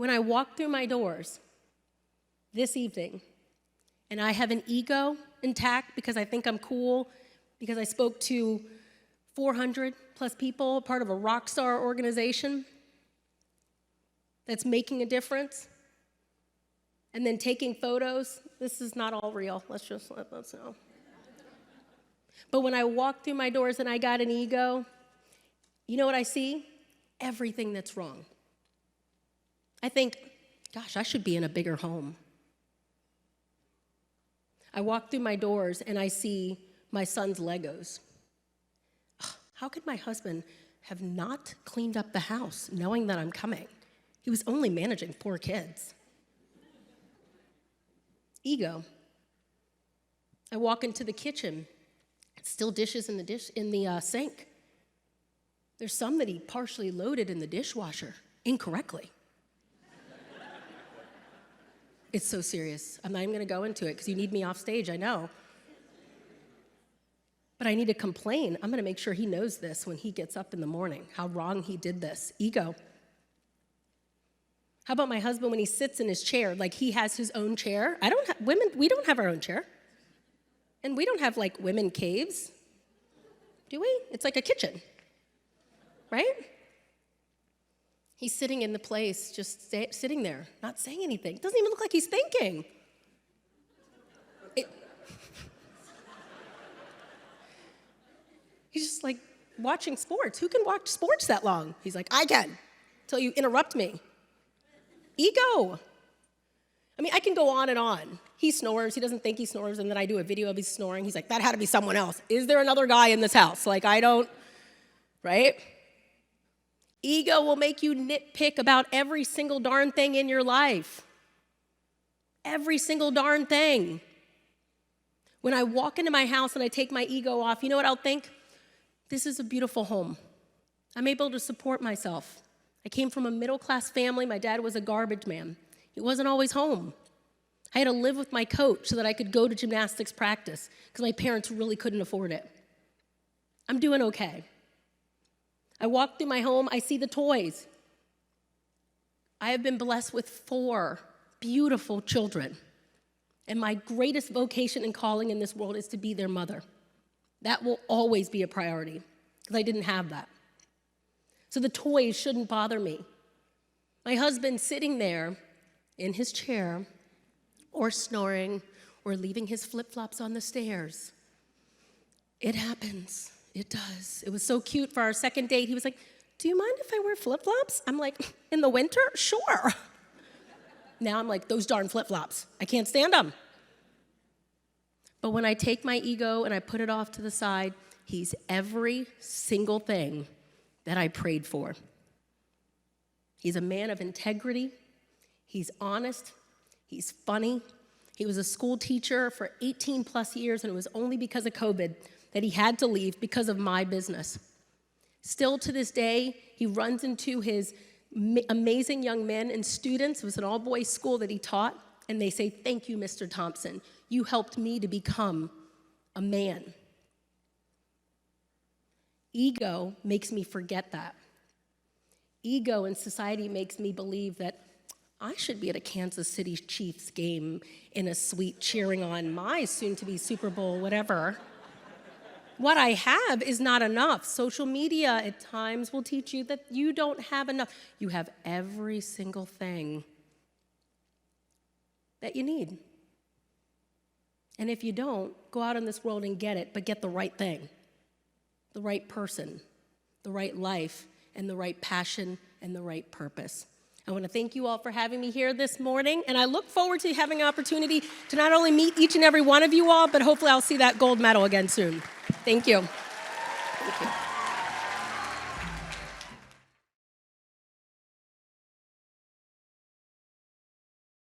When I walk through my doors this evening, and I have an ego intact because I think I'm cool, because I spoke to 400 plus people, part of a rock star organization that's making a difference, and then taking photos. This is not all real. Let's just let us know. But when I walk through my doors and I got an ego, you know what I see? Everything that's wrong. I think, gosh, I should be in a bigger home. I walk through my doors and I see my son's Legos. How could my husband have not cleaned up the house knowing that I'm coming? He was only managing 4 kids. Ego. I walk into the kitchen, still dishes in the sink. There's some that he partially loaded in the dishwasher incorrectly. It's so serious. I'm not even going to go into it because you need me off stage, I know. But I need to complain. I'm going to make sure he knows this when he gets up in the morning, how wrong he did this. Ego. How about my husband when he sits in his chair, like he has his own chair? We don't have our own chair. And we don't have like women caves, do we? It's like a kitchen, right? He's sitting in the place, just sitting there, not saying anything. Doesn't even look like he's thinking. He's just like watching sports. Who can watch sports that long? He's like, I can, until you interrupt me. Ego. I mean, I can go on and on. He snores, he doesn't think he snores, and then I do a video of him snoring. He's like, that had to be someone else. Is there another guy in this house? Like, I don't, right? Ego will make you nitpick about every single darn thing in your life. Every single darn thing. When I walk into my house and I take my ego off, you know what I'll think? This is a beautiful home. I'm able to support myself. I came from a middle-class family. My dad was a garbage man. He wasn't always home. I had to live with my coach so that I could go to gymnastics practice because my parents really couldn't afford it. I'm doing okay. I walk through my home, I see the toys. I have been blessed with 4 beautiful children. And my greatest vocation and calling in this world is to be their mother. That will always be a priority because I didn't have that. So the toys shouldn't bother me. My husband sitting there in his chair or snoring or leaving his flip-flops on the stairs. It happens. It does. It was so cute for our second date. He was like, do you mind if I wear flip-flops? I'm like, in the winter? Sure. Now I'm like, those darn flip-flops. I can't stand them. But when I take my ego and I put it off to the side, he's every single thing that I prayed for. He's a man of integrity. He's honest. He's funny. He was a school teacher for 18 plus years, and it was only because of COVID that he had to leave because of my business. Still to this day, he runs into his amazing young men and students. It was an all-boys school that he taught, and they say, thank you, Mr. Thompson. You helped me to become a man. Ego makes me forget that. Ego in society makes me believe that I should be at a Kansas City Chiefs game in a suite cheering on my soon-to-be Super Bowl, whatever. What I have is not enough. Social media at times will teach you that you don't have enough. You have every single thing that you need. And if you don't, go out in this world and get it, but get the right thing, the right person, the right life, and the right passion and the right purpose. I want to thank you all for having me here this morning, and I look forward to having an opportunity to not only meet each and every one of you all, but hopefully I'll see that gold medal again soon. Thank you. Thank you.